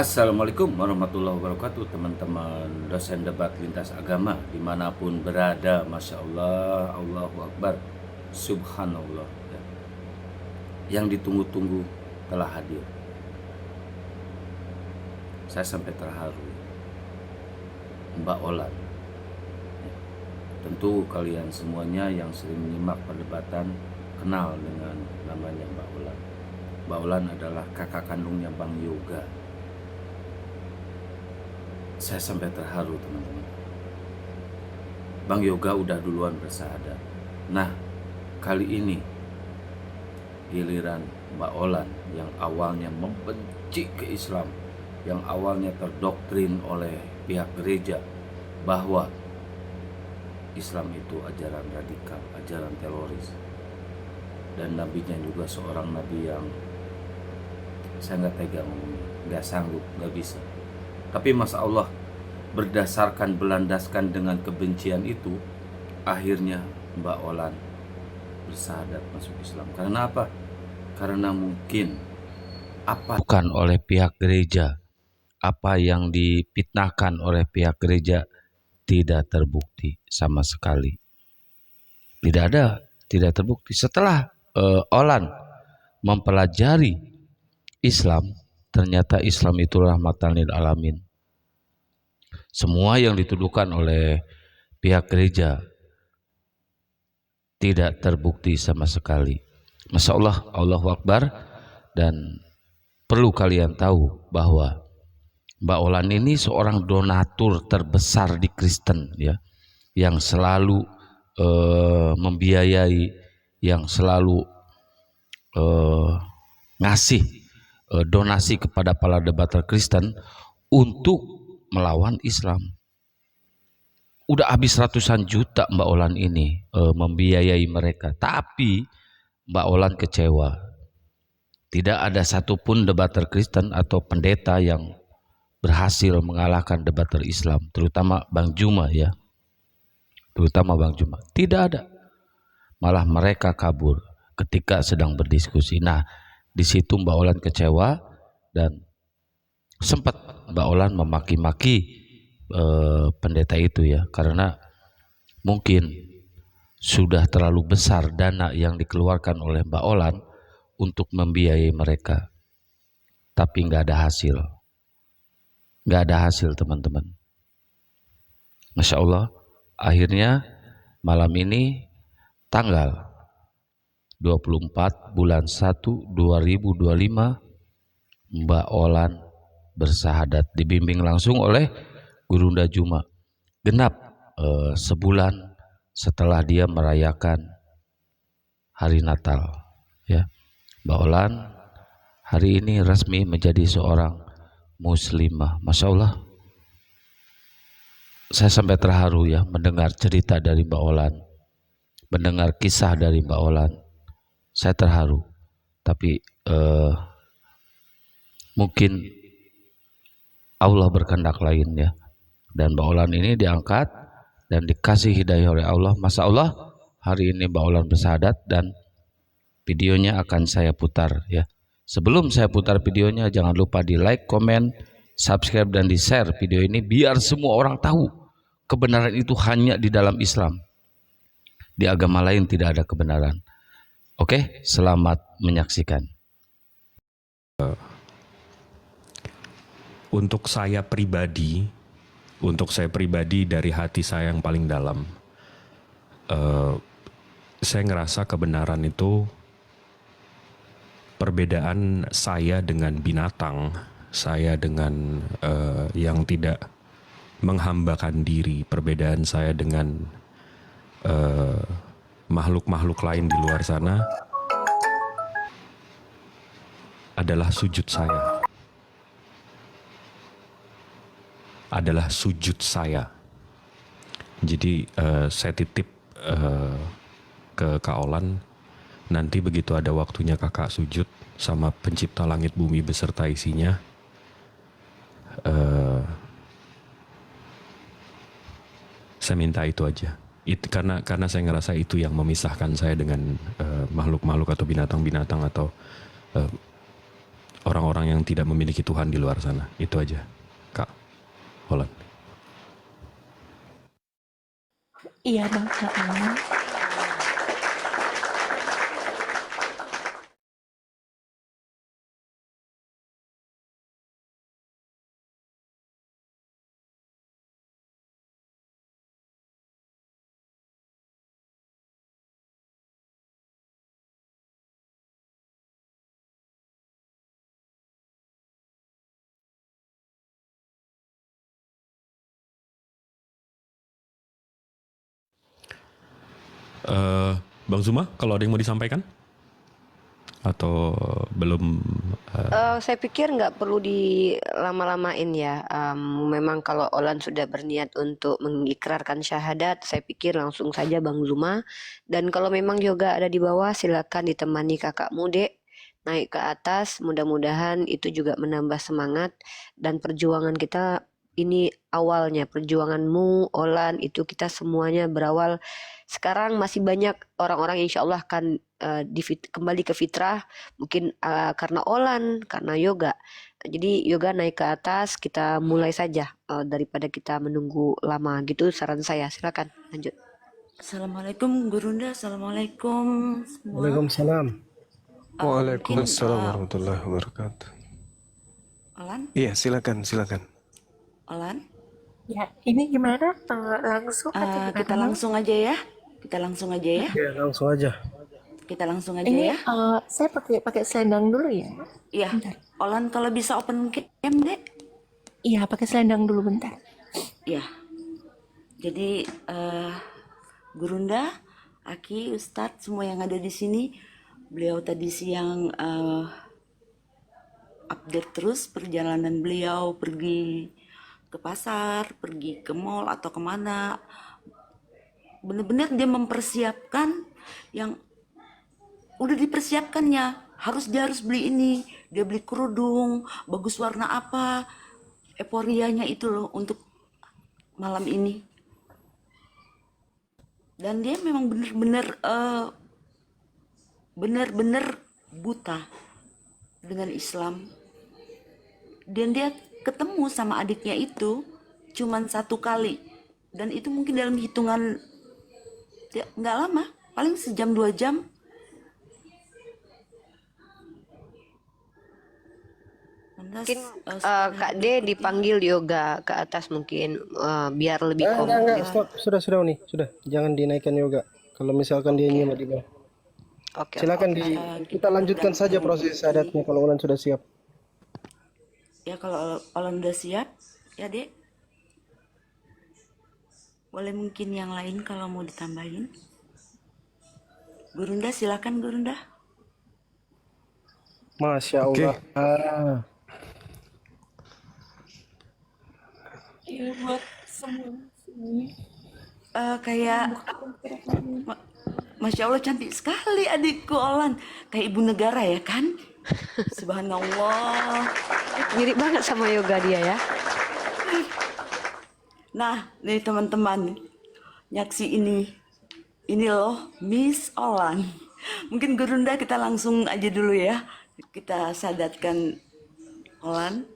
Assalamualaikum warahmatullahi wabarakatuh, teman-teman dosen debat lintas agama dimanapun berada. Masya Allah, Allahu Akbar, Subhanallah ya. Yang ditunggu-tunggu telah hadir. Saya sampai terharu, Mbak Olan ya. Tentu kalian semuanya yang sering menyimak perdebatan kenal dengan namanya Mbak Olan. Mbak Olan adalah kakak kandungnya Bang Yoga. Saya sampai terharu, teman-teman. Bang Yoga udah duluan bersahadat. Nah, kali ini giliran Mbak Olan yang awalnya membenci ke Islam, yang awalnya terdoktrin oleh pihak gereja bahwa Islam itu ajaran radikal, ajaran teroris, dan nabinya juga seorang nabi yang saya nggak tega ngomongnya, nggak sanggup, nggak bisa. Tapi Masya Allah, berdasarkan berlandaskan dengan kebencian itu, akhirnya Mbak Olan bersahadat masuk Islam. Karena apa? Karena mungkin apa bukan oleh pihak gereja, apa yang dipitnahkan oleh pihak gereja tidak terbukti sama sekali. Tidak terbukti. Setelah Olan mempelajari Islam, ternyata Islam itu rahmatan lil alamin. Semua yang dituduhkan oleh pihak gereja tidak terbukti sama sekali. Masya Allah, Allahu Akbar. Dan perlu kalian tahu bahwa Mbak Olan ini seorang donatur terbesar di Kristen ya, yang selalu membiayai, yang selalu ngasih donasi kepada para debater Kristen untuk melawan Islam. Udah habis ratusan juta Mbak Olan ini membiayai mereka, tapi Mbak Olan kecewa. Tidak ada satupun debater Kristen atau pendeta yang berhasil mengalahkan debater Islam, terutama Bang Juma ya. Terutama Bang Juma. Tidak ada. Malah mereka kabur ketika sedang berdiskusi. Nah, di situ Mbak Olan kecewa dan sempat Mbak Olan memaki-maki pendeta itu ya, karena mungkin sudah terlalu besar dana yang dikeluarkan oleh Mbak Olan untuk membiayai mereka, tapi nggak ada hasil, teman-teman. Masya Allah, akhirnya malam ini tanggal 24 bulan 1 2025 Mbak Olan bersahadat dibimbing langsung oleh Gurunda Juma, genap sebulan setelah dia merayakan hari Natal ya. Mbak Olan hari ini resmi menjadi seorang muslimah. Masya Allah, saya sampai terharu ya mendengar cerita dari Mbak Olan, mendengar kisah dari Mbak Olan. Saya terharu, tapi mungkin Allah berkehendak lain ya. Dan Mbak Olan ini diangkat dan dikasih hidayah oleh Allah. Masya Allah, hari ini Mbak Olan bersahadat dan videonya akan saya putar ya. Sebelum saya putar videonya, jangan lupa di like, komen, subscribe, dan di share video ini biar semua orang tahu kebenaran itu hanya di dalam Islam. Di agama lain tidak ada kebenaran. Oke, selamat menyaksikan. Untuk saya pribadi dari hati saya yang paling dalam, saya ngerasa kebenaran itu perbedaan saya dengan binatang, saya dengan yang tidak menghambakan diri, perbedaan saya dengan makhluk-makhluk lain di luar sana adalah sujud saya. Jadi saya titip ke Kak Olan, nanti begitu ada waktunya kakak sujud sama pencipta langit bumi beserta isinya, saya minta itu aja. Karena saya ngerasa itu yang memisahkan saya dengan makhluk-makhluk atau binatang-binatang atau orang-orang yang tidak memiliki Tuhan di luar sana. Itu aja, Kak Olan. Iya Bang. Heeh. Bang Zuma, kalau ada yang mau disampaikan? Atau belum? Saya pikir nggak perlu dilama-lamain ya. Memang kalau Olan sudah berniat untuk mengikrarkan syahadat, saya pikir langsung saja Bang Zuma. Dan kalau memang yoga ada di bawah, silakan ditemani kakakmu, Dek. Naik ke atas, mudah-mudahan itu juga menambah semangat. Dan perjuangan kita ini awalnya, perjuanganmu, Olan, itu kita semuanya berawal. Sekarang masih banyak orang-orang yang insya Allah akan kembali ke fitrah, mungkin karena Olan, karena yoga. Jadi yoga naik ke atas, kita mulai saja daripada kita menunggu lama gitu. Saran saya, silakan lanjut. Assalamualaikum Gurunda, Assalamualaikum semua. Waalaikumsalam. Waalaikumsalam warahmatullahi wabarakatuh. Olan, Iya, silakan. Olan. Ya, ini gimana? Langsung atau Kita gimana? langsung aja ya. Kita langsung aja ya. Ya, langsung aja. Kita langsung aja Ini ya. saya pakai selendang dulu ya. Iya. Olan kalau bisa open cam deh. Iya, pakai selendang dulu bentar. Iya. Jadi Gurunda, Aki, Ustadz, semua yang ada di sini, beliau tadi siang update terus perjalanan beliau pergi ke pasar, pergi ke mall atau kemana. Benar-benar dia mempersiapkan yang udah dipersiapkannya. Dia harus beli ini, dia beli kerudung, bagus warna apa, euforianya itu loh untuk malam ini. Dan dia memang benar-benar buta dengan Islam. Dan dia ketemu sama adiknya itu cuman 1 kali, dan itu mungkin dalam hitungan nggak lama, paling sejam 2 jam. Mungkin Kak D dipanggil yoga ke atas mungkin biar lebih Enggak, kompleks. stop. Sudah Uni. Sudah. Jangan dinaikkan yoga. Kalau misalkan dia nyimak di bawah. Oke. Silakan kita lanjutkan saja proses adatnya kalau Ulan sudah siap. Ya kalau Olan udah siap, ya Dek. Boleh mungkin yang lain kalau mau ditambahin. Gurunda, silakan Gurunda. Masya Allah. Iya, buat semua. Kayak Masya Allah cantik sekali adikku Olan. Kayak ibu negara ya kan? Subhanallah. Mirip banget sama yoga dia ya. Nah, nih teman-teman, nyaksi ini loh Miss Olan. Mungkin Gurunda kita langsung aja dulu ya. Kita sadatkan Olan.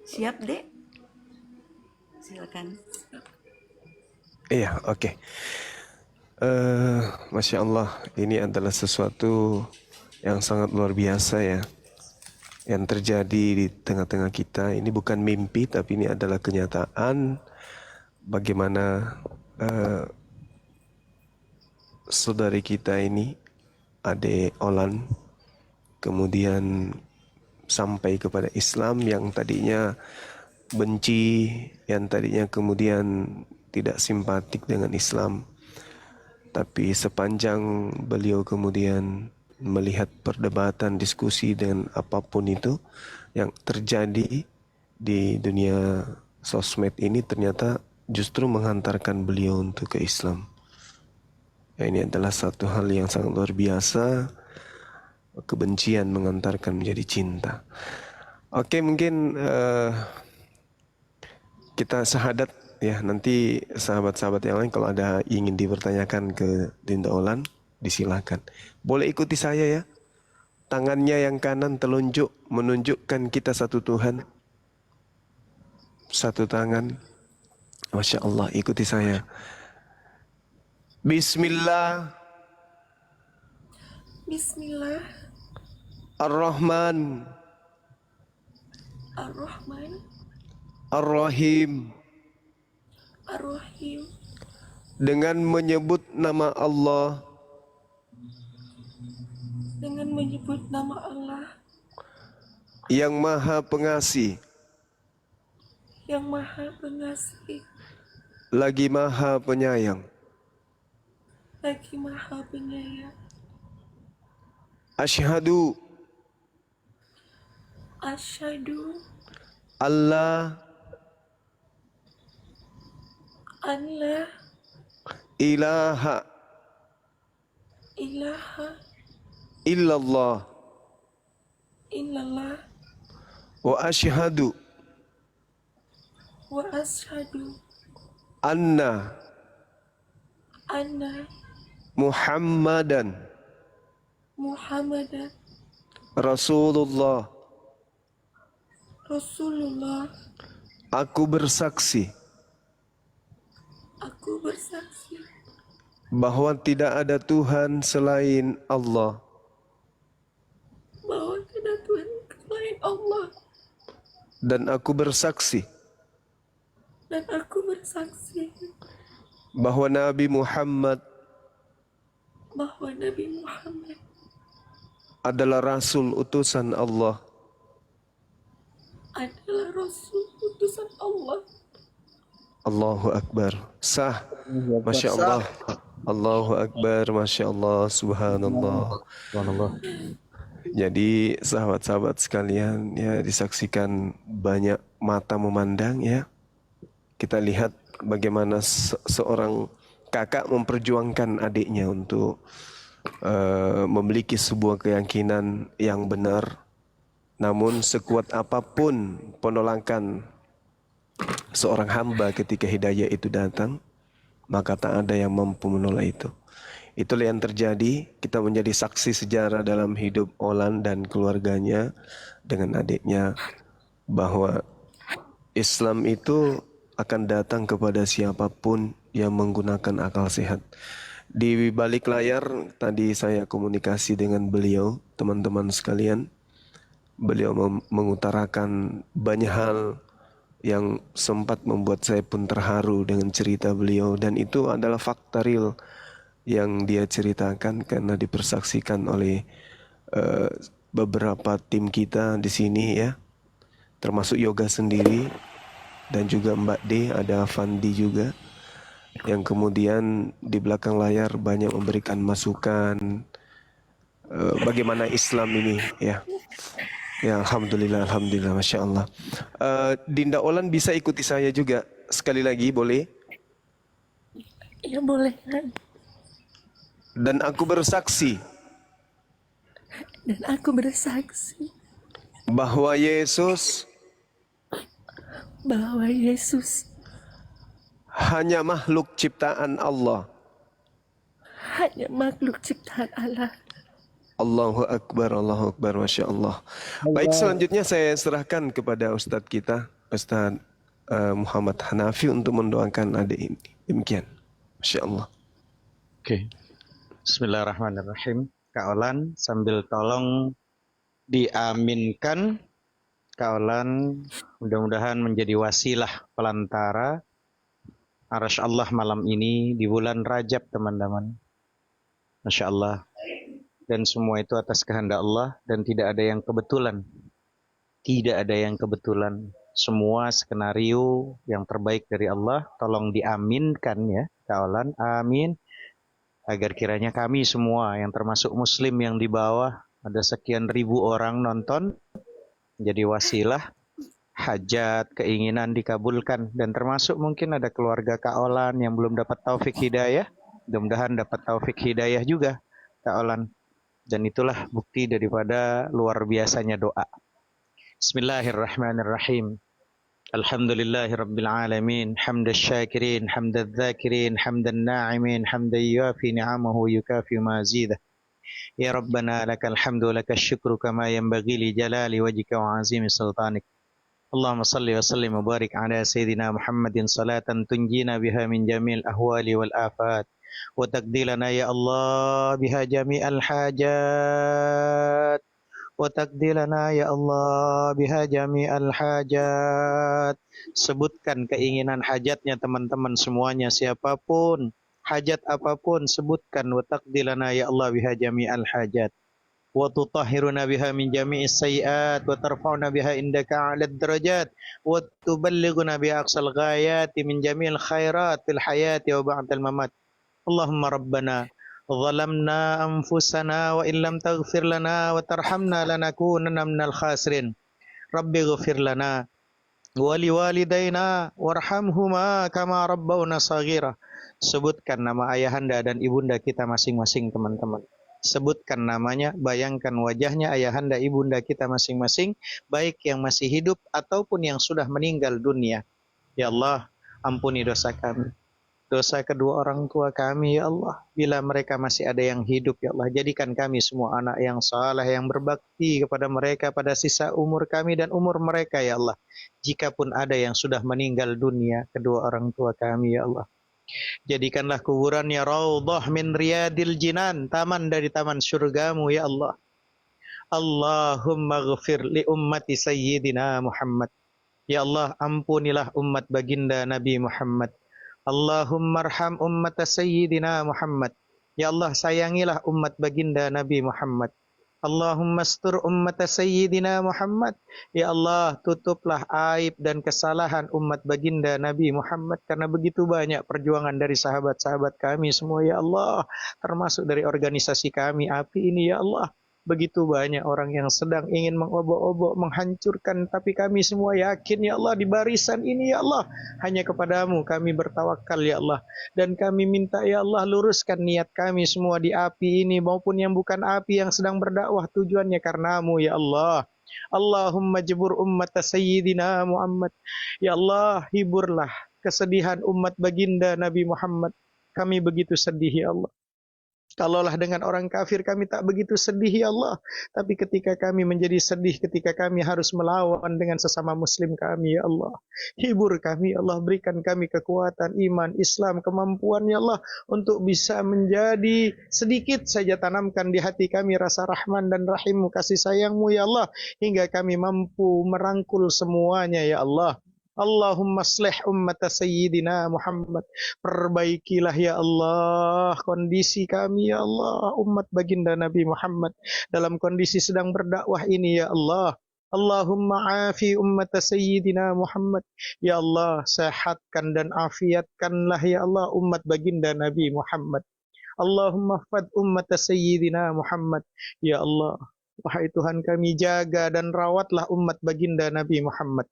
Siap, Dek? Silakan. Iya, oke. Masya Allah, ini adalah sesuatu yang sangat luar biasa ya, yang terjadi di tengah-tengah kita. Ini bukan mimpi, tapi ini adalah kenyataan. Bagaimana saudari kita ini, Ade Olan, kemudian sampai kepada Islam yang tadinya benci, yang tadinya kemudian tidak simpatik dengan Islam. Tapi sepanjang beliau kemudian melihat perdebatan, diskusi dengan apapun itu yang terjadi di dunia sosmed ini, ternyata justru menghantarkan beliau untuk ke Islam. Ya, ini adalah satu hal yang sangat luar biasa. Kebencian mengantarkan menjadi cinta. Oke, mungkin kita syahadat ya. Nanti sahabat-sahabat yang lain kalau ada ingin dipertanyakan ke Dinda Olan, disilahkan. Boleh ikuti saya ya. tangannya yang kanan telunjuk menunjukkan kita satu Tuhan. Satu tangan. Masya Allah, ikuti saya. Bismillah. Bismillah Ar-Rahman. Ar-Rahman Ar-Rahim. Ar-Rahim. Dengan menyebut nama Allah Dengan menyebut nama Allah yang Maha Pengasih, yang Maha Pengasih, lagi Maha Penyayang. lagi Maha Penyayang. Asyhadu Asyhadu alla an la ilaha ilaha illallah illallah wa asyhadu wa asyhadu anna anna Muhammadan Muhammadan Rasulullah. Rasulullah. Aku bersaksi Aku bersaksi bahwa tidak ada Tuhan selain Allah, bahwa tidak Tuhan selain Allah, dan aku bersaksi dan aku bersaksi bahwa Nabi Muhammad bahwa Nabi Muhammad adalah Rasul utusan Allah. adalah Rasul utusan Allah. Allahu Akbar. Sah. Masya Allah. Allahu Akbar. Masya Allah. Subhanallah. Jadi sahabat-sahabat sekalian, ya, disaksikan banyak mata memandang, ya. Kita lihat bagaimana seorang kakak memperjuangkan adiknya untuk memiliki sebuah keyakinan yang benar. Namun sekuat apapun penolakan seorang hamba ketika hidayah itu datang, maka tak ada yang mampu menolak itu. Itulah yang terjadi. Kita menjadi saksi sejarah dalam hidup Olan dan keluarganya dengan adiknya, bahwa Islam itu akan datang kepada siapapun yang menggunakan akal sehat. Di balik layar tadi saya komunikasi dengan beliau, teman-teman sekalian. Beliau mengutarakan banyak hal yang sempat membuat saya pun terharu dengan cerita beliau, dan itu adalah fakta real yang dia ceritakan karena dipersaksikan oleh beberapa tim kita di sini, ya, termasuk Yoga sendiri dan juga Mbak D, ada Fandi juga yang kemudian di belakang layar banyak memberikan masukan bagaimana Islam ini, ya. Ya, alhamdulillah, alhamdulillah, masya Allah. Dinda Olan bisa ikuti saya juga sekali lagi, boleh? Ya boleh kan? Dan aku bersaksi Dan aku bersaksi bahwa Yesus bahwa Yesus hanya makhluk ciptaan Allah. hanya makhluk ciptaan Allah. Allahu Akbar, Allahu Akbar, masya Allah. Baik, selanjutnya saya serahkan kepada Ustadz kita, Ustadz Muhammad Hanafi, untuk mendoakan adik ini. Demikian, masya Allah. Oke. Bismillahirrahmanirrahim. Kak Olan, sambil tolong diaminkan Kak Olan, mudah-mudahan menjadi wasilah pelantara arasy Allah malam ini di bulan Rajab, teman-teman. Masya Allah. Dan semua itu atas kehendak Allah, dan tidak ada yang kebetulan. Tidak ada yang kebetulan. Semua skenario yang terbaik dari Allah. Tolong diaminkan, ya Kak Olan. Amin. Agar kiranya kami semua yang termasuk muslim yang di bawah, ada sekian ribu orang nonton, jadi wasilah hajat, keinginan dikabulkan. Dan termasuk mungkin ada keluarga Kak Olan yang belum dapat taufik hidayah, mudah-mudahan dapat taufik hidayah juga Kak Olan. Dan itulah bukti daripada luar biasanya doa. Bismillahirrahmanirrahim. Alhamdulillahirabbil alamin, hamdasy syakirin, hamdadz dzakirin, hamdan na'imin, hamdan yuafi ni'amahu yukafi mazidah. Ya Rabbana lakal hamdu lakal syukru kama yanbaghi li jalali wajhika wa azimi sultanik. Allahumma salli wa sallim wa barik ala Sayyidina Muhammadin salatan tunjina biha min jamil ahwali wal afat wa taqdilana ya Allah biha jami'al hajat wa taqdilana ya Allah biha jami'al hajat. Sebutkan keinginan hajatnya teman-teman semuanya, siapapun, hajat apapun sebutkan. Wa taqdilana ya Allah biha jami'al hajat wa tutahhiruna biha min jami'is sayyi'at wa tarfa'una biha indaka 'alad darajat wa tuballighuna bi aqsal ghayati min jami'il khairat fil hayati wa ba'dal mamat. Allahumma rabbana zalamna anfusana wa illam taghfir lana wa tarhamna lanakunanna minal khasirin. Rabbi ighfir lana wa liwalidayna warhamhuma kama rabbawna saghira. Sebutkan nama ayahanda dan ibunda kita masing-masing teman-teman. Sebutkan namanya, bayangkan wajahnya ayahanda ibunda kita masing-masing, baik yang masih hidup ataupun yang sudah meninggal dunia. Ya Allah, ampuni dosa kami, dosa kedua orang tua kami ya Allah. Bila mereka masih ada yang hidup ya Allah, jadikan kami semua anak yang saleh, yang berbakti kepada mereka pada sisa umur kami dan umur mereka ya Allah. Jikapun ada yang sudah meninggal dunia kedua orang tua kami ya Allah, jadikanlah kuburannya raudhah min riyadil jinan, taman dari taman surgamu ya Allah. Allahumma ghafir li ummati sayyidina Muhammad. Ya Allah, ampunilah umat baginda Nabi Muhammad. Allahumma arham ummat sayyidina Muhammad. Ya Allah, sayangilah umat baginda Nabi Muhammad. Allahumma astur ummat sayyidina Muhammad. Ya Allah, tutuplah aib dan kesalahan umat baginda Nabi Muhammad, karena begitu banyak perjuangan dari sahabat-sahabat kami semua ya Allah, termasuk dari organisasi kami API ini ya Allah. Begitu banyak orang yang sedang ingin mengobok-obok, menghancurkan, tapi kami semua yakin ya Allah, di barisan ini ya Allah, hanya kepadamu kami bertawakal ya Allah. Dan kami minta ya Allah, luruskan niat kami semua di API ini maupun yang bukan API yang sedang berdakwah, tujuannya karenamu ya Allah. Allahumma jebur ummat sayyidina Muhammad. Ya Allah, hiburlah kesedihan umat baginda Nabi Muhammad. Kami begitu sedih ya Allah. Kalaulah dengan orang kafir kami tak begitu sedih ya Allah, tapi ketika kami menjadi sedih ketika kami harus melawan dengan sesama muslim kami ya Allah, hibur kami ya Allah, berikan kami kekuatan iman, Islam, kemampuan ya Allah untuk bisa menjadi sedikit saja, tanamkan di hati kami rasa rahman dan rahimmu, kasih sayangmu ya Allah, hingga kami mampu merangkul semuanya ya Allah. Allahumma aslih ummat sayyidina Muhammad. Perbaikilah ya Allah kondisi kami ya Allah, umat baginda Nabi Muhammad dalam kondisi sedang berdakwah ini ya Allah. Allahumma afi ummat sayyidina Muhammad. Ya Allah, sehatkan dan afiatkanlah ya Allah umat baginda Nabi Muhammad. Allahumma fad ummat sayyidina Muhammad. Ya Allah, wahai Tuhan kami, jaga dan rawatlah umat baginda Nabi Muhammad.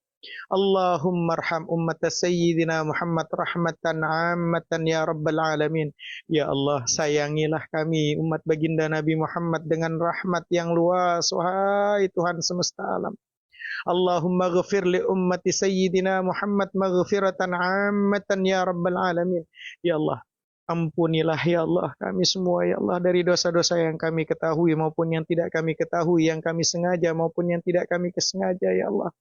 Allahumma arham ummat sayyidina Muhammad rahmatan ammatan ya rabbal alamin. Ya Allah, sayangilah kami umat baginda Nabi Muhammad dengan rahmat yang luas, wahai Tuhan semesta alam. Allahumma ghafir li ummati sayyidina Muhammad maghfiratan ammatan ya rabbal alamin. Ya Allah, ampunilah ya Allah kami semua ya Allah dari dosa-dosa yang kami ketahui maupun yang tidak kami ketahui, yang kami sengaja maupun yang tidak kami kesengaja ya Allah.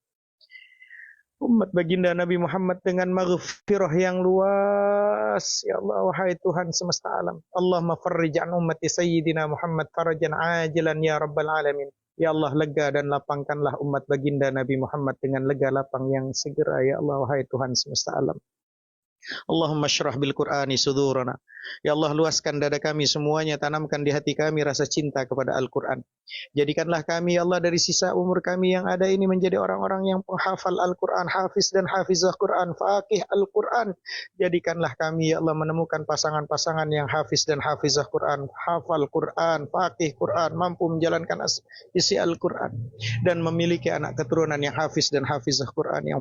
Umat baginda Nabi Muhammad dengan maghfirah yang luas ya Allah, wahai Tuhan semesta alam. Allahumma farrij an ummati sayyidina Muhammad farajan ajilan ya rabbal alamin. Ya Allah, lega dan lapangkanlah umat baginda Nabi Muhammad dengan lega lapang yang segera ya Allah, wahai Tuhan semesta alam. Allahumma syrah bil Qur'ani sudurana. Ya Allah, luaskan dada kami semuanya, tanamkan di hati kami rasa cinta kepada Al-Quran. Jadikanlah kami ya Allah dari sisa umur kami yang ada ini menjadi orang-orang yang penghafal Al-Quran, hafiz dan hafizah Quran, faqih Al-Quran. Jadikanlah kami ya Allah menemukan pasangan-pasangan yang hafiz dan hafizah Quran, hafal Quran, faqih Quran, mampu menjalankan isi Al-Quran, dan memiliki anak keturunan yang hafiz dan hafizah Quran, yang